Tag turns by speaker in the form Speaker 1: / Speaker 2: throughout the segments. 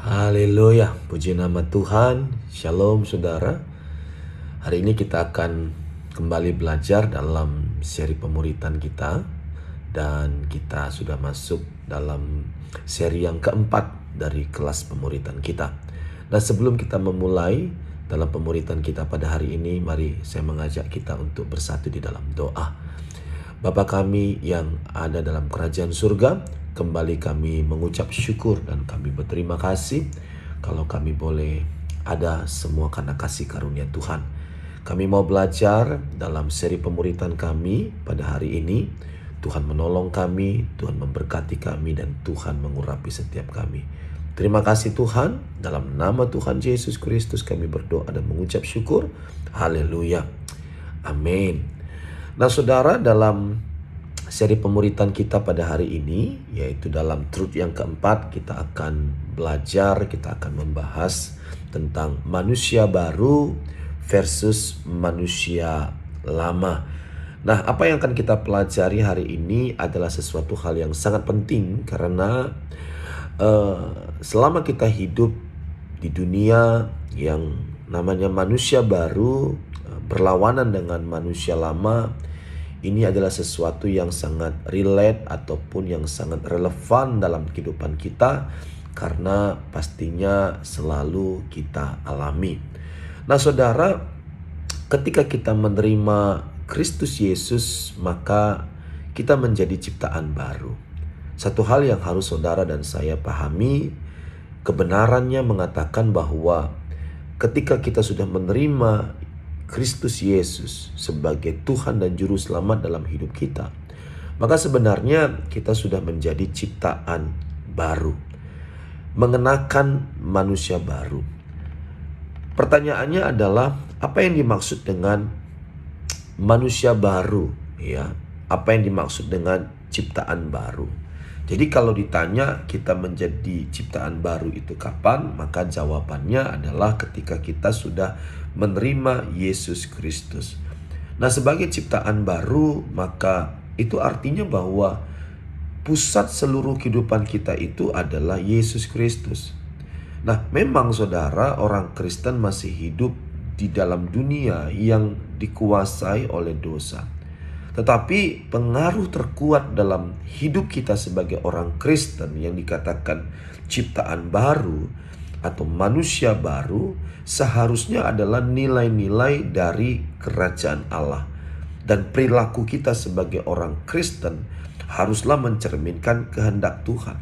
Speaker 1: Haleluya, puji nama Tuhan. Shalom saudara. Hari ini kita akan kembali belajar dalam seri pemuritan kita. Dan kita sudah masuk dalam seri yang keempat dari kelas pemuritan kita. Dan sebelum kita memulai dalam pemuritan kita pada hari ini, mari saya mengajak kita untuk bersatu di dalam doa. Bapa kami yang ada dalam kerajaan surga, kembali kami mengucap syukur dan kami berterima kasih kalau kami boleh ada semua karena kasih karunia Tuhan. Kami mau belajar dalam seri pemuritan kami pada hari ini. Tuhan menolong kami, Tuhan memberkati kami, dan Tuhan mengurapi setiap kami. Terima kasih Tuhan, dalam nama Tuhan Yesus Kristus kami berdoa dan mengucap syukur. Haleluya. Amin. Nah saudara, dalam seri pemuritan kita pada hari ini, yaitu dalam truth yang keempat, kita akan belajar, kita akan membahas tentang manusia baru versus manusia lama. Nah, apa yang akan kita pelajari hari ini adalah sesuatu hal yang sangat penting karena selama kita hidup di dunia yang namanya manusia baru berlawanan dengan manusia lama, ini adalah sesuatu yang sangat relate ataupun yang sangat relevan dalam kehidupan kita karena pastinya selalu kita alami. Nah saudara, ketika kita menerima Kristus Yesus, maka kita menjadi ciptaan baru. Satu hal yang harus saudara dan saya pahami, kebenarannya mengatakan bahwa ketika kita sudah menerima Kristus Yesus sebagai Tuhan dan Juru Selamat dalam hidup kita, maka sebenarnya kita sudah menjadi ciptaan baru, mengenakan manusia baru. Pertanyaannya adalah, apa yang dimaksud dengan manusia baru? Ya, apa yang dimaksud dengan ciptaan baru? Jadi kalau ditanya kita menjadi ciptaan baru itu kapan, maka jawabannya adalah ketika kita sudah menerima Yesus Kristus. Nah, sebagai ciptaan baru, maka itu artinya bahwa pusat seluruh kehidupan kita itu adalah Yesus Kristus. Nah, memang saudara, orang Kristen masih hidup di dalam dunia yang dikuasai oleh dosa. Tetapi pengaruh terkuat dalam hidup kita sebagai orang Kristen yang dikatakan ciptaan baru atau manusia baru seharusnya adalah nilai-nilai dari kerajaan Allah. Dan perilaku kita sebagai orang Kristen haruslah mencerminkan kehendak Tuhan.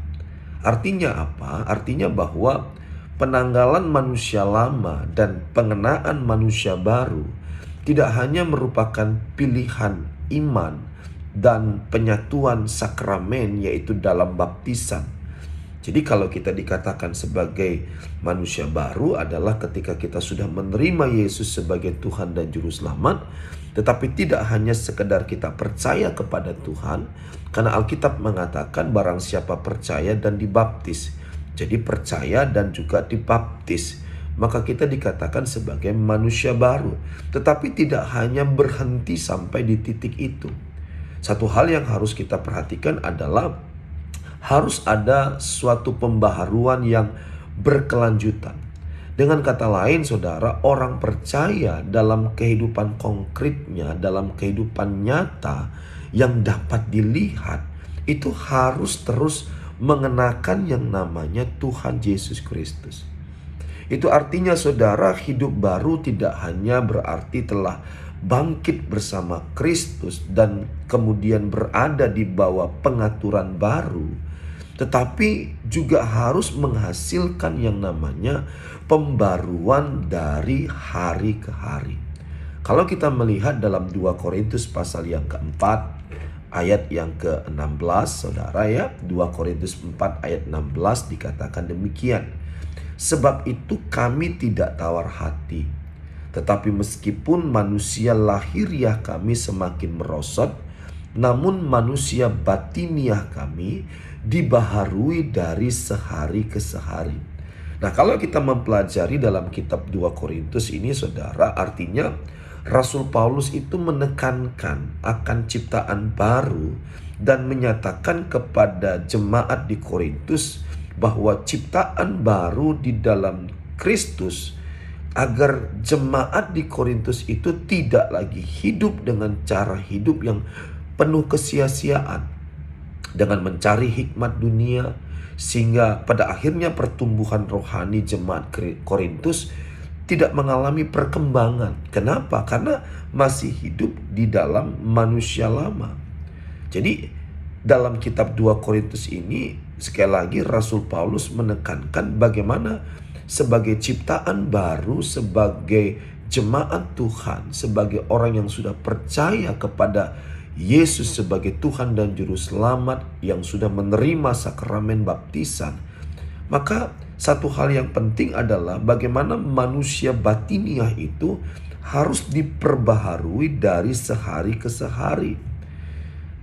Speaker 1: Artinya apa? Artinya bahwa penanggalan manusia lama dan pengenaan manusia baru tidak hanya merupakan pilihan iman dan penyatuan sakramen, yaitu dalam baptisan. Jadi kalau kita dikatakan sebagai manusia baru adalah ketika kita sudah menerima Yesus sebagai Tuhan dan Juru Selamat, tetapi tidak hanya sekedar kita percaya kepada Tuhan, karena Alkitab mengatakan barang siapa percaya dan dibaptis. Jadi percaya dan juga dibaptis, maka kita dikatakan sebagai manusia baru. Tetapi tidak hanya berhenti sampai di titik itu. Satu hal yang harus kita perhatikan adalah harus ada suatu pembaharuan yang berkelanjutan. Dengan kata lain saudara, orang percaya dalam kehidupan konkretnya, dalam kehidupan nyata yang dapat dilihat, itu harus terus mengenakan yang namanya Tuhan Yesus Kristus. Itu artinya saudara, hidup baru tidak hanya berarti telah bangkit bersama Kristus dan kemudian berada di bawah pengaturan baru, tetapi juga harus menghasilkan yang namanya pembaruan dari hari ke hari. Kalau kita melihat dalam 2 Korintus pasal yang keempat ayat yang ke-16 saudara ya, 2 Korintus 4 ayat 16 dikatakan demikian. Sebab itu kami tidak tawar hati, tetapi meskipun manusia lahiriah kami semakin merosot, namun manusia batiniah kami dibaharui dari sehari ke sehari. Nah, kalau kita mempelajari dalam kitab 2 Korintus ini saudara, artinya Rasul Paulus itu menekankan akan ciptaan baru dan menyatakan kepada jemaat di Korintus bahwa ciptaan baru di dalam Kristus, agar jemaat di Korintus itu tidak lagi hidup dengan cara hidup yang penuh kesia-siaan, dengan mencari hikmat dunia, sehingga pada akhirnya pertumbuhan rohani jemaat Korintus tidak mengalami perkembangan. Kenapa? Karena masih hidup di dalam manusia lama. Jadi dalam kitab 2 Korintus ini, sekali lagi Rasul Paulus menekankan bagaimana sebagai ciptaan baru, sebagai jemaat Tuhan, sebagai orang yang sudah percaya kepada Yesus sebagai Tuhan dan Juru Selamat, yang sudah menerima sakramen baptisan, maka satu hal yang penting adalah bagaimana manusia batiniah itu harus diperbaharui dari sehari ke sehari.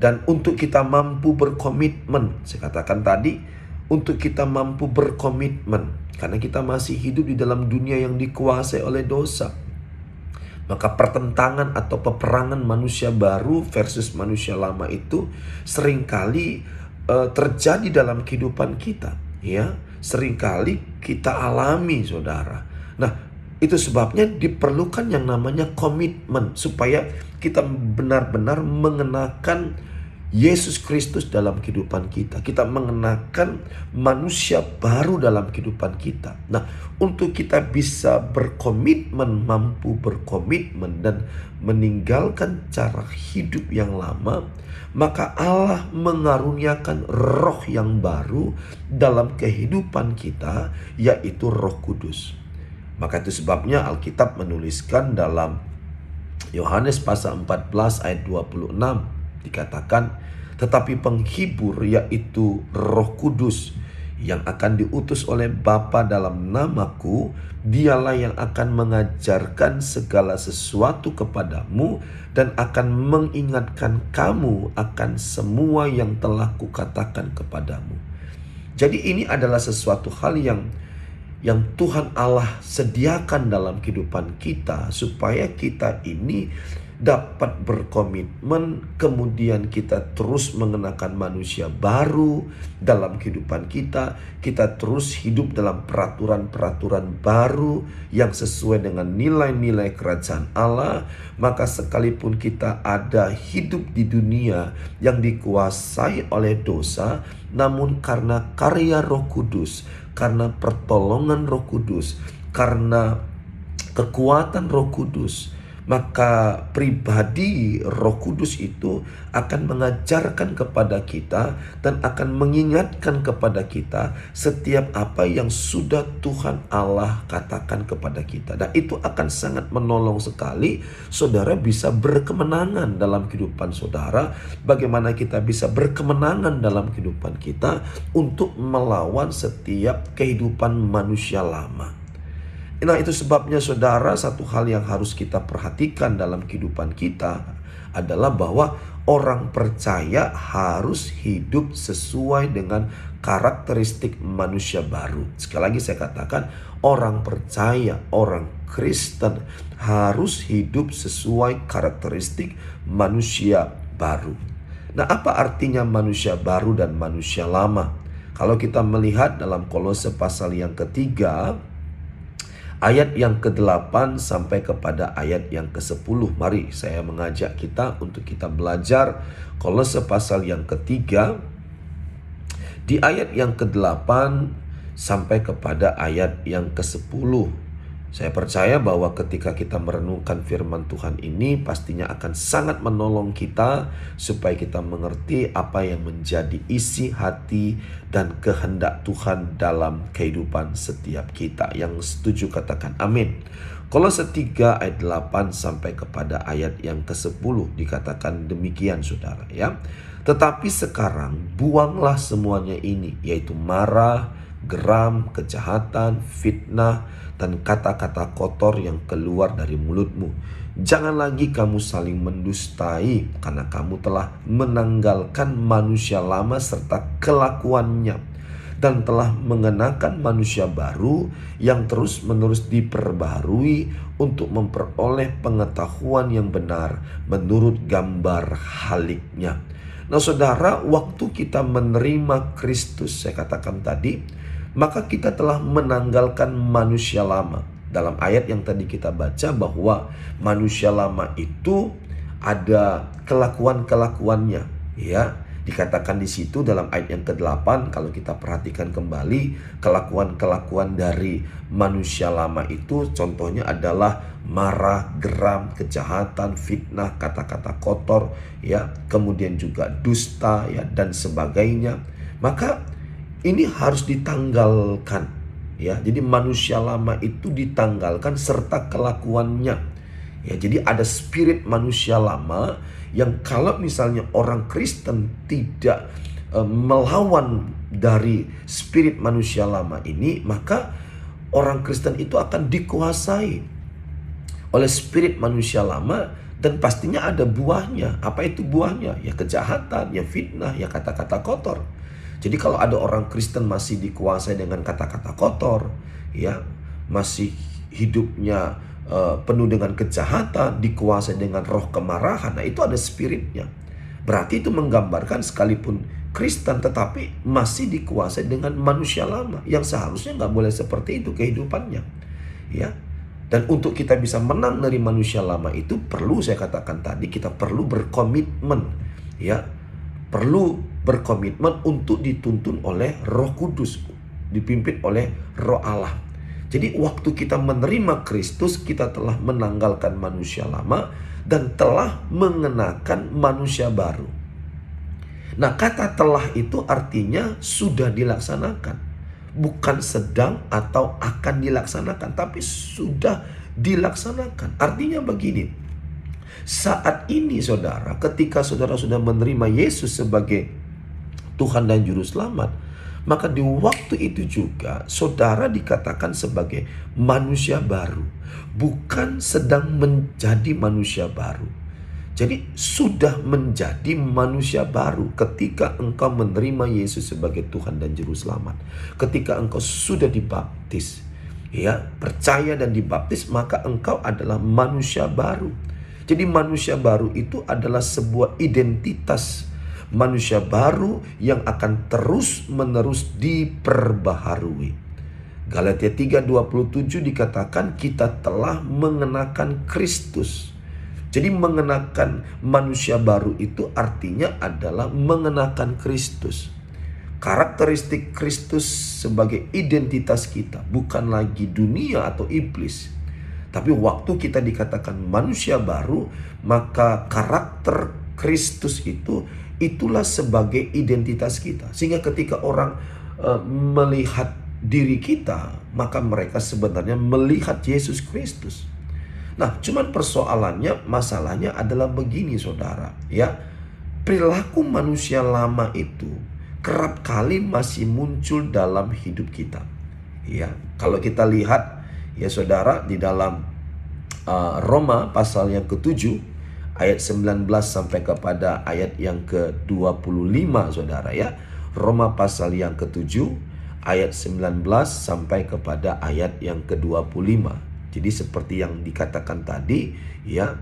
Speaker 1: Dan untuk kita mampu berkomitmen, saya katakan tadi, untuk kita mampu berkomitmen, karena kita masih hidup di dalam dunia yang dikuasai oleh dosa, maka pertentangan atau peperangan manusia baru versus manusia lama itu seringkali terjadi dalam kehidupan kita, ya. Seringkali kita alami, saudara. Nah, itu sebabnya diperlukan yang namanya komitmen, supaya kita benar-benar mengenakan Yesus Kristus dalam kehidupan kita. Kita mengenakan manusia baru dalam kehidupan kita. Nah, untuk kita bisa berkomitmen, mampu berkomitmen dan meninggalkan cara hidup yang lama, maka Allah mengaruniakan roh yang baru dalam kehidupan kita, yaitu Roh Kudus. Maka itu sebabnya Alkitab menuliskan dalam Yohanes pasal 14 ayat 26, dikatakan, tetapi penghibur, yaitu Roh Kudus, yang akan diutus oleh Bapa dalam namaku, dialah yang akan mengajarkan segala sesuatu kepadamu dan akan mengingatkan kamu akan semua yang telah kukatakan kepadamu. Jadi ini adalah sesuatu hal yang Tuhan Allah sediakan dalam kehidupan kita, supaya kita ini dapat berkomitmen, kemudian kita terus mengenakan manusia baru dalam kehidupan kita. Kita terus hidup dalam peraturan-peraturan baru yang sesuai dengan nilai-nilai kerajaan Allah. Maka sekalipun kita ada hidup di dunia yang dikuasai oleh dosa, namun karena karya Roh Kudus, karena pertolongan Roh Kudus, karena kekuatan Roh Kudus, maka pribadi Roh Kudus itu akan mengajarkan kepada kita dan akan mengingatkan kepada kita setiap apa yang sudah Tuhan Allah katakan kepada kita. Dan itu akan sangat menolong sekali saudara bisa berkemenangan dalam kehidupan saudara. Bagaimana kita bisa berkemenangan dalam kehidupan kita untuk melawan setiap kehidupan manusia lama. Nah, itu sebabnya saudara, satu hal yang harus kita perhatikan dalam kehidupan kita adalah bahwa orang percaya harus hidup sesuai dengan karakteristik manusia baru. Sekali lagi saya katakan, orang percaya, orang Kristen harus hidup sesuai karakteristik manusia baru. Nah, apa artinya manusia baru dan manusia lama? Kalau kita melihat dalam Kolose pasal yang ketiga, ayat yang ke-8 sampai kepada ayat yang ke-10. Mari saya mengajak kita untuk kita belajar Kolose pasal yang ketiga, di ayat yang ke-8 sampai kepada ayat yang ke-10. Saya percaya bahwa ketika kita merenungkan firman Tuhan ini, pastinya akan sangat menolong kita supaya kita mengerti apa yang menjadi isi hati dan kehendak Tuhan dalam kehidupan setiap kita. Yang setuju katakan amin. Kolose 3 ayat 8 sampai kepada ayat yang ke-10 dikatakan demikian, saudara, ya. Tetapi sekarang buanglah semuanya ini, yaitu marah, geram, kejahatan, fitnah, dan kata-kata kotor yang keluar dari mulutmu. Jangan lagi kamu saling mendustai, karena kamu telah menanggalkan manusia lama serta kelakuannya, dan telah mengenakan manusia baru yang terus-menerus diperbaharui untuk memperoleh pengetahuan yang benar menurut gambar haliknya. Nah, saudara, waktu kita menerima Kristus, saya katakan tadi, maka kita telah menanggalkan manusia lama. Dalam ayat yang tadi kita baca bahwa manusia lama itu ada kelakuan-kelakuannya, ya. Dikatakan di situ dalam ayat yang ke-8, kalau kita perhatikan kembali, kelakuan-kelakuan dari manusia lama itu contohnya adalah marah, geram, kejahatan, fitnah, kata-kata kotor, ya, kemudian juga dusta, ya, dan sebagainya. Maka ini harus ditanggalkan, ya. Jadi manusia lama itu ditanggalkan serta kelakuannya. Ya, jadi ada spirit manusia lama yang kalau misalnya orang Kristen tidak melawan dari spirit manusia lama ini, maka orang Kristen itu akan dikuasai oleh spirit manusia lama, dan pastinya ada buahnya. Apa itu buahnya? Ya kejahatan, ya fitnah, ya kata-kata kotor. Jadi kalau ada orang Kristen masih dikuasai dengan kata-kata kotor, ya masih hidupnya penuh dengan kejahatan, dikuasai dengan roh kemarahan, nah itu ada spiritnya. Berarti itu menggambarkan sekalipun Kristen tetapi masih dikuasai dengan manusia lama, yang seharusnya nggak boleh seperti itu kehidupannya, ya. Dan untuk kita bisa menang dari manusia lama itu perlu, saya katakan tadi, kita perlu berkomitmen, ya. Perlu berkomitmen untuk dituntun oleh Roh Kudus, dipimpin oleh Roh Allah. Jadi waktu kita menerima Kristus, kita telah menanggalkan manusia lama dan telah mengenakan manusia baru. Nah, kata telah itu artinya sudah dilaksanakan. Bukan sedang atau akan dilaksanakan, tapi sudah dilaksanakan. Artinya begini, saat ini saudara, ketika saudara sudah menerima Yesus sebagai Tuhan dan Juru Selamat, maka di waktu itu juga saudara dikatakan sebagai manusia baru, bukan sedang menjadi manusia baru. Jadi sudah menjadi manusia baru ketika engkau menerima Yesus sebagai Tuhan dan Juru Selamat. Ketika engkau sudah dibaptis, ya, percaya dan dibaptis, maka engkau adalah manusia baru. Jadi manusia baru itu adalah sebuah identitas manusia baru yang akan terus-menerus diperbaharui. Galatia 3:27 dikatakan kita telah mengenakan Kristus. Jadi mengenakan manusia baru itu artinya adalah mengenakan Kristus. Karakteristik Kristus sebagai identitas kita, bukan lagi dunia atau iblis. Tapi waktu kita dikatakan manusia baru, maka karakter Kristus itulah sebagai identitas kita. Sehingga ketika orang melihat diri kita, maka mereka sebenarnya melihat Yesus Kristus. Nah, cuman persoalannya, masalahnya adalah begini saudara, ya. Perilaku manusia lama itu kerap kali masih muncul dalam hidup kita. Ya, kalau kita lihat ya saudara di dalam Roma pasal yang ke-7 ayat 19 sampai kepada ayat yang ke-25 saudara, ya. Roma pasal yang ke-7 ayat 19 sampai kepada ayat yang ke-25. Jadi seperti yang dikatakan tadi, ya,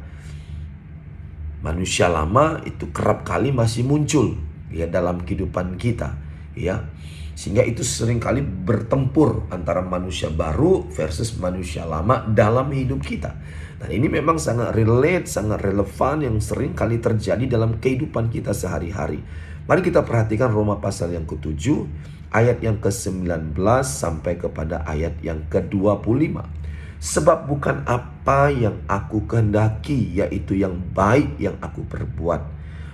Speaker 1: manusia lama itu kerap kali masih muncul ya dalam kehidupan kita, ya. Sehingga itu seringkali bertempur antara manusia baru versus manusia lama dalam hidup kita. Nah, ini memang sangat relate, sangat relevan yang sering kali terjadi dalam kehidupan kita sehari-hari. Mari kita perhatikan Roma pasal yang ke-7 ayat yang ke-19 sampai kepada ayat yang ke-25. Sebab bukan apa yang aku kehendaki, yaitu yang baik yang aku perbuat,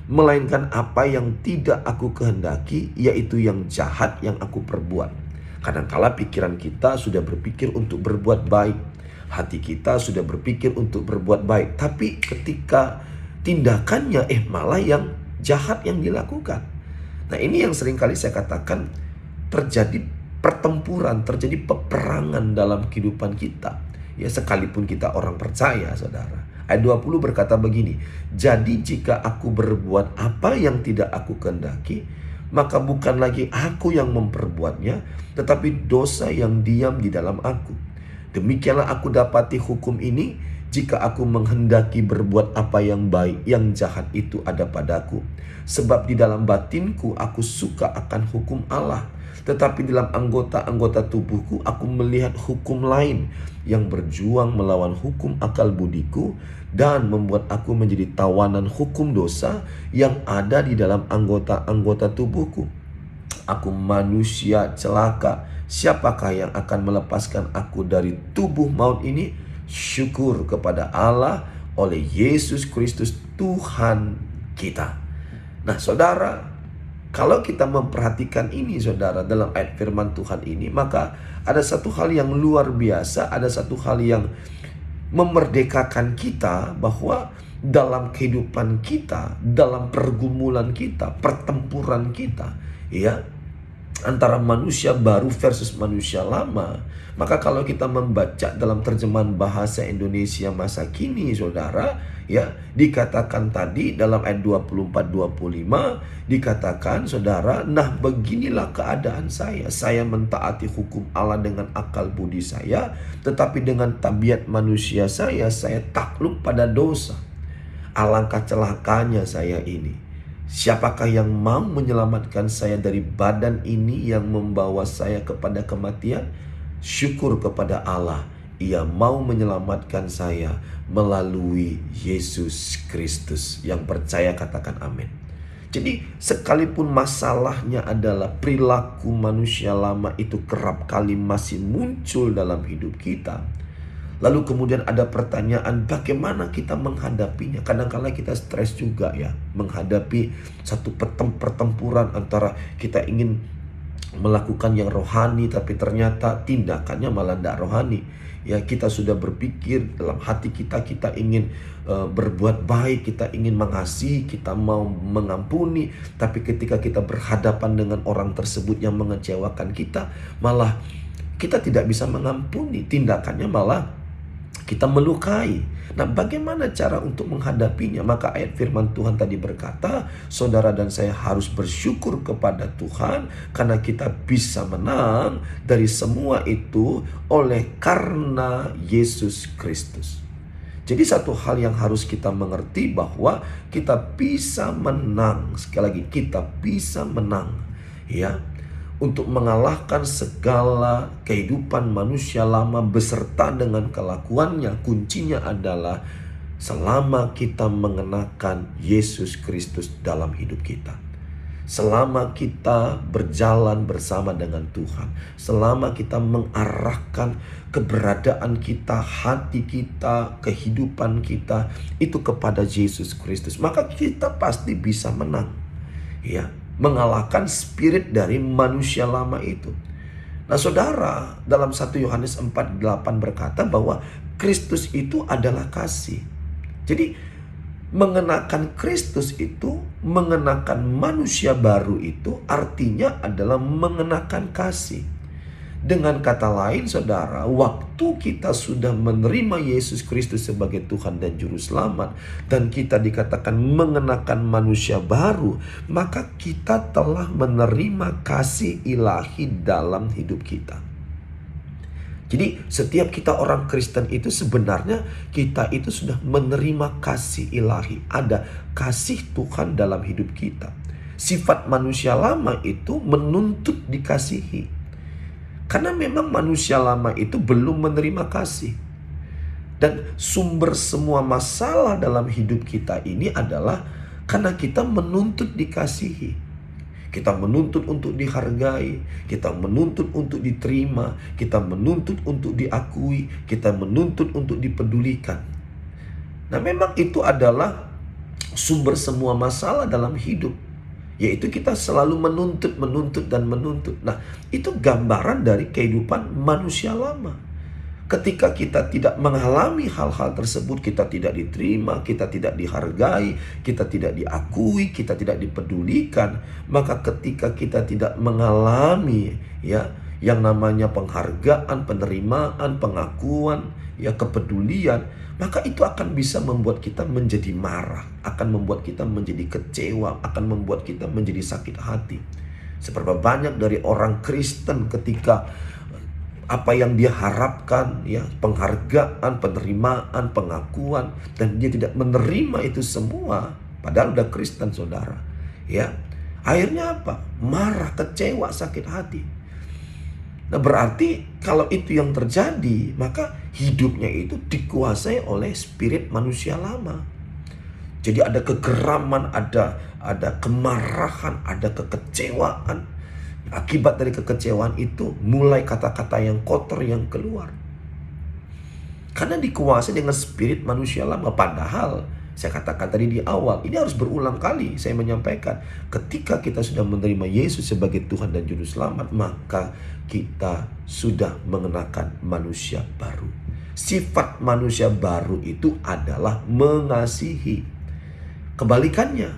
Speaker 1: melainkan apa yang tidak aku kehendaki, yaitu yang jahat yang aku perbuat. Kadangkala pikiran kita sudah berpikir untuk berbuat baik, hati kita sudah berpikir untuk berbuat baik, tapi ketika tindakannya malah yang jahat yang dilakukan. Nah, ini yang seringkali saya katakan terjadi pertempuran, terjadi peperangan dalam kehidupan kita. Ya, sekalipun kita orang percaya, saudara. Ayat 20 berkata begini, jadi jika aku berbuat apa yang tidak aku kehendaki, maka bukan lagi aku yang memperbuatnya, tetapi dosa yang diam di dalam aku. Demikianlah aku dapati hukum ini, jika aku menghendaki berbuat apa yang baik, yang jahat itu ada padaku. Sebab di dalam batinku aku suka akan hukum Allah, Tetapi dalam anggota-anggota tubuhku aku melihat hukum lain yang berjuang melawan hukum akal budiku dan membuat aku menjadi tawanan hukum dosa yang ada di dalam anggota-anggota tubuhku. Aku manusia celaka. Siapakah yang akan melepaskan aku dari tubuh maut ini? Syukur kepada Allah oleh Yesus Kristus Tuhan kita. Nah saudara, kalau kita memperhatikan ini saudara dalam ayat firman Tuhan ini, maka ada satu hal yang luar biasa, ada satu hal yang memerdekakan kita bahwa dalam kehidupan kita, dalam pergumulan kita, pertempuran kita, ya, antara manusia baru versus manusia lama. Maka kalau kita membaca dalam terjemahan bahasa Indonesia masa kini saudara, ya, dikatakan tadi dalam ayat 24-25 dikatakan saudara, nah beginilah keadaan saya mentaati hukum Allah dengan akal budi saya, tetapi dengan tabiat manusia saya takluk pada dosa. Alangkah celakanya saya ini. Siapakah yang mau menyelamatkan saya dari badan ini yang membawa saya kepada kematian? Syukur kepada Allah, Ia mau menyelamatkan saya melalui Yesus Kristus. Yang percaya katakan amin. Jadi sekalipun masalahnya adalah perilaku manusia lama itu kerap kali masih muncul dalam hidup kita, lalu kemudian ada pertanyaan bagaimana kita menghadapinya. Kadang-kala kita stres juga ya, menghadapi satu pertempuran antara kita ingin melakukan yang rohani tapi ternyata tindakannya malah tidak rohani. Ya, kita sudah berpikir dalam hati kita ingin berbuat baik, kita ingin mengasihi, kita mau mengampuni, tapi ketika kita berhadapan dengan orang tersebut yang mengecewakan kita, malah kita tidak bisa mengampuni, tindakannya malah kita melukai. Nah, bagaimana cara untuk menghadapinya? Maka ayat firman Tuhan tadi berkata, saudara dan saya harus bersyukur kepada Tuhan karena kita bisa menang dari semua itu oleh karena Yesus Kristus. Jadi satu hal yang harus kita mengerti bahwa kita bisa menang. Sekali lagi, kita bisa menang, ya, untuk mengalahkan segala kehidupan manusia lama beserta dengan kelakuannya. Kuncinya adalah selama kita mengenakan Yesus Kristus dalam hidup kita. Selama kita berjalan bersama dengan Tuhan, selama kita mengarahkan keberadaan kita, hati kita, kehidupan kita itu kepada Yesus Kristus, maka kita pasti bisa menang, ya, mengalahkan spirit dari manusia lama itu. Nah saudara, dalam 1 Yohanes 4:8 berkata bahwa Kristus itu adalah kasih. Jadi mengenakan Kristus itu, mengenakan manusia baru itu artinya adalah mengenakan kasih. Dengan kata lain saudara, waktu kita sudah menerima Yesus Kristus sebagai Tuhan dan Juru Selamat, dan kita dikatakan mengenakan manusia baru, maka kita telah menerima kasih ilahi dalam hidup kita. Jadi setiap kita orang Kristen itu sebenarnya kita itu sudah menerima kasih ilahi. Ada kasih Tuhan dalam hidup kita. Sifat manusia lama itu menuntut dikasihi. Karena memang manusia lama itu belum menerima kasih. Dan sumber semua masalah dalam hidup kita ini adalah karena kita menuntut dikasihi. Kita menuntut untuk dihargai, kita menuntut untuk diterima, kita menuntut untuk diakui, kita menuntut untuk dipedulikan. Nah, memang itu adalah sumber semua masalah dalam hidup. Yaitu kita selalu menuntut. Nah, itu gambaran dari kehidupan manusia lama. Ketika kita tidak mengalami hal-hal tersebut, kita tidak diterima, kita tidak dihargai, kita tidak diakui, kita tidak dipedulikan. Maka ketika kita tidak mengalami ya yang namanya penghargaan, penerimaan, pengakuan, ya kepedulian, maka itu akan bisa membuat kita menjadi marah, akan membuat kita menjadi kecewa, akan membuat kita menjadi sakit hati. Seberapa banyak dari orang Kristen ketika apa yang dia harapkan, ya, penghargaan, penerimaan, pengakuan, dan dia tidak menerima itu semua, padahal udah Kristen saudara, ya, akhirnya apa? Marah, kecewa, sakit hati. Nah, berarti kalau itu yang terjadi, maka hidupnya itu dikuasai oleh spirit manusia lama. Jadi ada kegeraman, ada kemarahan, ada kekecewaan. Akibat dari kekecewaan itu mulai kata-kata yang kotor yang keluar. Karena dikuasai dengan spirit manusia lama. Padahal saya katakan tadi di awal, ini harus berulang kali saya menyampaikan. Ketika kita sudah menerima Yesus sebagai Tuhan dan Juru Selamat, maka kita sudah mengenakan manusia baru. Sifat manusia baru itu adalah mengasihi. Kebalikannya,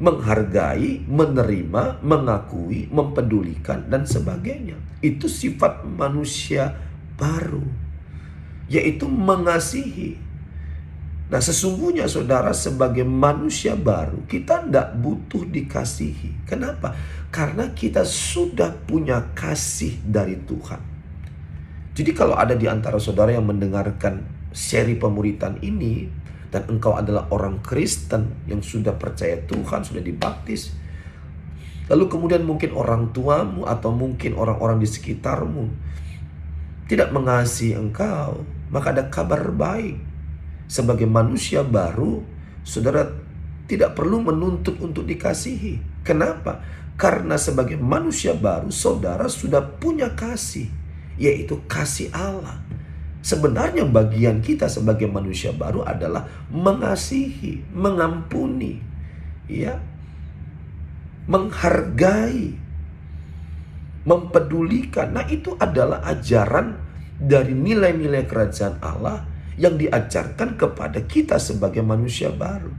Speaker 1: menghargai, menerima, mengakui, mempedulikan, dan sebagainya. Itu sifat manusia baru, yaitu mengasihi. Nah, sesungguhnya saudara, sebagai manusia baru, kita tidak butuh dikasihi. Kenapa? Karena kita sudah punya kasih dari Tuhan. Jadi kalau ada di antara saudara yang mendengarkan seri pemuritan ini, dan engkau adalah orang Kristen yang sudah percaya Tuhan, sudah dibaptis, lalu kemudian mungkin orang tuamu atau mungkin orang-orang di sekitarmu tidak mengasihi engkau, maka ada kabar baik. Sebagai manusia baru, saudara tidak perlu menuntut untuk dikasihi. Kenapa? Karena sebagai manusia baru, saudara sudah punya kasih, yaitu kasih Allah. Sebenarnya bagian kita sebagai manusia baru adalah mengasihi, mengampuni, ya, menghargai, mempedulikan. Nah, itu adalah ajaran dari nilai-nilai kerajaan Allah yang diajarkan kepada kita sebagai manusia baru.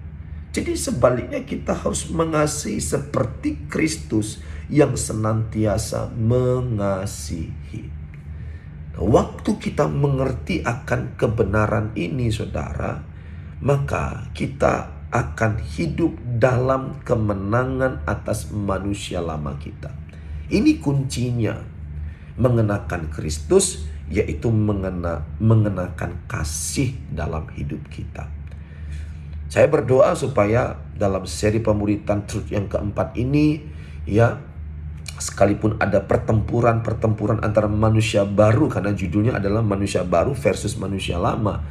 Speaker 1: Jadi sebaliknya kita harus mengasihi seperti Kristus yang senantiasa mengasihi. Nah, waktu kita mengerti akan kebenaran ini, saudara, maka kita akan hidup dalam kemenangan atas manusia lama kita. Ini kuncinya, mengenakan Kristus, yaitu mengenakan kasih dalam hidup kita. Saya berdoa supaya dalam seri pemuritan Truth yang keempat ini, ya, sekalipun ada pertempuran antara manusia baru, karena judulnya adalah manusia baru versus manusia lama,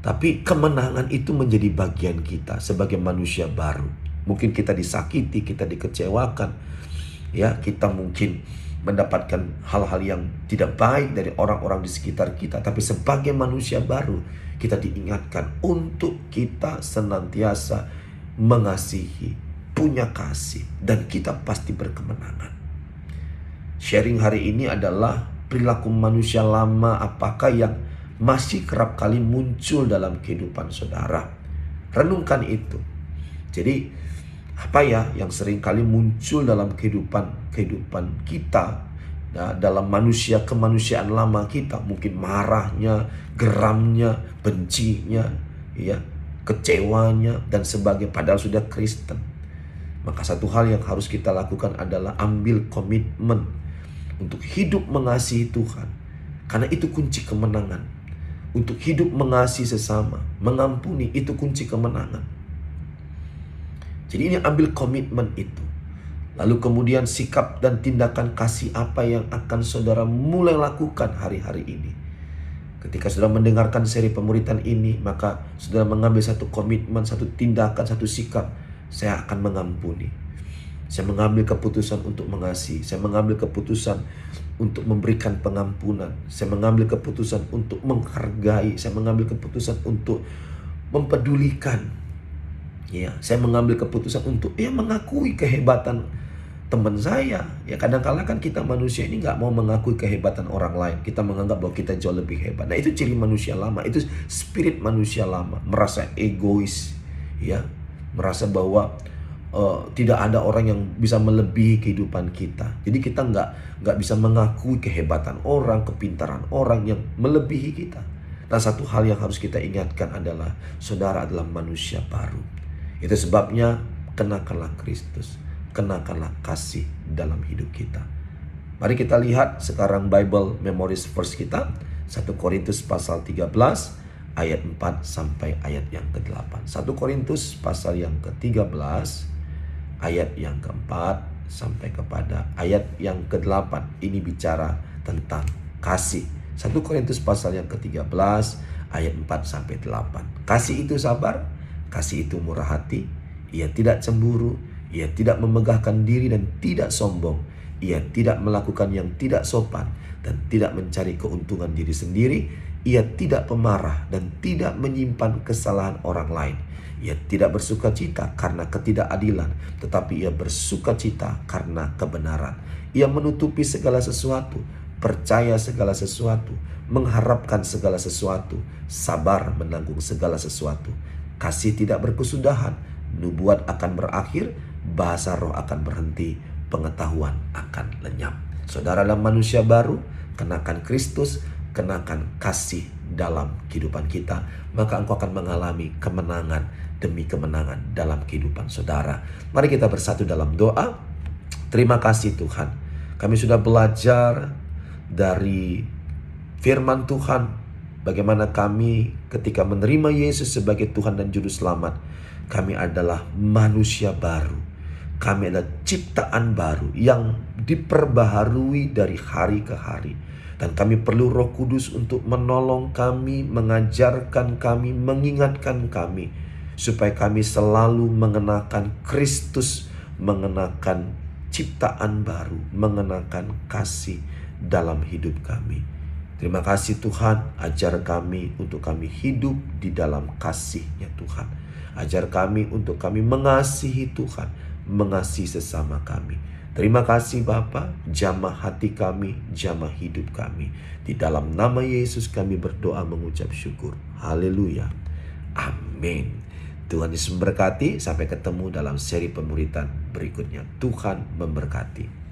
Speaker 1: tapi kemenangan itu menjadi bagian kita sebagai manusia baru. Mungkin kita disakiti, kita dikecewakan, ya, kita mungkin mendapatkan hal-hal yang tidak baik dari orang-orang di sekitar kita. Tapi sebagai manusia baru, kita diingatkan untuk kita senantiasa mengasihi, punya kasih, dan kita pasti berkemenangan. Sharing hari ini adalah perilaku manusia lama apakah yang masih kerap kali muncul dalam kehidupan saudara. Renungkan itu. Jadi apa ya yang sering kali muncul dalam kehidupan kita, ya, dalam kemanusiaan lama kita, mungkin marahnya, geramnya, bencinya, ya, kecewanya dan sebagainya, padahal sudah Kristen. Maka satu hal yang harus kita lakukan adalah ambil komitmen untuk hidup mengasihi Tuhan, karena itu kunci kemenangan. Untuk hidup mengasihi sesama, mengampuni, itu kunci kemenangan. Jadi ini ambil komitmen itu. Lalu kemudian sikap dan tindakan kasih apa yang akan saudara mulai lakukan hari-hari ini. Ketika saudara mendengarkan seri pemuritan ini, maka saudara mengambil satu komitmen, satu tindakan, satu sikap. Saya akan mengampuni. Saya mengambil keputusan untuk mengasihi. Saya mengambil keputusan untuk memberikan pengampunan. Saya mengambil keputusan untuk menghargai. Saya mengambil keputusan untuk mempedulikan. Ya, saya mengambil keputusan untuk mengakui kehebatan teman saya. Ya, kadang-kala kan kita manusia ini nggak mau mengakui kehebatan orang lain. Kita menganggap bahwa kita jauh lebih hebat. Nah, itu ciri manusia lama. Itu spirit manusia lama, merasa egois, ya, merasa bahwa tidak ada orang yang bisa melebihi kehidupan kita. Jadi kita nggak bisa mengakui kehebatan orang, kepintaran orang yang melebihi kita. Nah, satu hal yang harus kita ingatkan adalah saudara adalah manusia baru. Itu sebabnya kenakanlah Kristus, kenakanlah kasih dalam hidup kita. Mari kita lihat sekarang Bible Memories Verse kita, 1 Korintus pasal 13 ayat 4 sampai ayat yang ke-8. 1 Korintus pasal yang ke-13 ayat yang ke-4 sampai kepada ayat yang ke-8. Ini bicara tentang kasih. 1 Korintus pasal yang ke-13 ayat 4 sampai 8. Kasih itu sabar, kasih itu murah hati, ia tidak cemburu, ia tidak memegahkan diri dan tidak sombong, ia tidak melakukan yang tidak sopan dan tidak mencari keuntungan diri sendiri, ia tidak pemarah dan tidak menyimpan kesalahan orang lain. Ia tidak bersukacita karena ketidakadilan, tetapi ia bersukacita karena kebenaran. Ia menutupi segala sesuatu, percaya segala sesuatu, mengharapkan segala sesuatu, sabar menanggung segala sesuatu. Kasih tidak berkesudahan, nubuat akan berakhir, bahasa roh akan berhenti, pengetahuan akan lenyap. Saudara adalah manusia baru, kenakan Kristus, kenakan kasih dalam kehidupan kita, maka engkau akan mengalami kemenangan demi kemenangan dalam kehidupan saudara. Mari kita bersatu dalam doa. Terima kasih Tuhan, kami sudah belajar dari firman Tuhan, bagaimana kami ketika menerima Yesus sebagai Tuhan dan Juru Selamat, kami adalah manusia baru. Kami adalah ciptaan baru yang diperbaharui dari hari ke hari. Dan kami perlu Roh Kudus untuk menolong kami, mengajarkan kami, mengingatkan kami, supaya kami selalu mengenakan Kristus, mengenakan ciptaan baru, mengenakan kasih dalam hidup kami. Terima kasih Tuhan, ajar kami untuk kami hidup di dalam kasih-Nya Tuhan. Ajar kami untuk kami mengasihi Tuhan, mengasihi sesama kami. Terima kasih Bapa, jamah hati kami, jamah hidup kami. Di dalam nama Yesus kami berdoa mengucap syukur. Haleluya. Amin. Tuhan Yesus memberkati. Sampai ketemu dalam seri pemuritan berikutnya. Tuhan memberkati.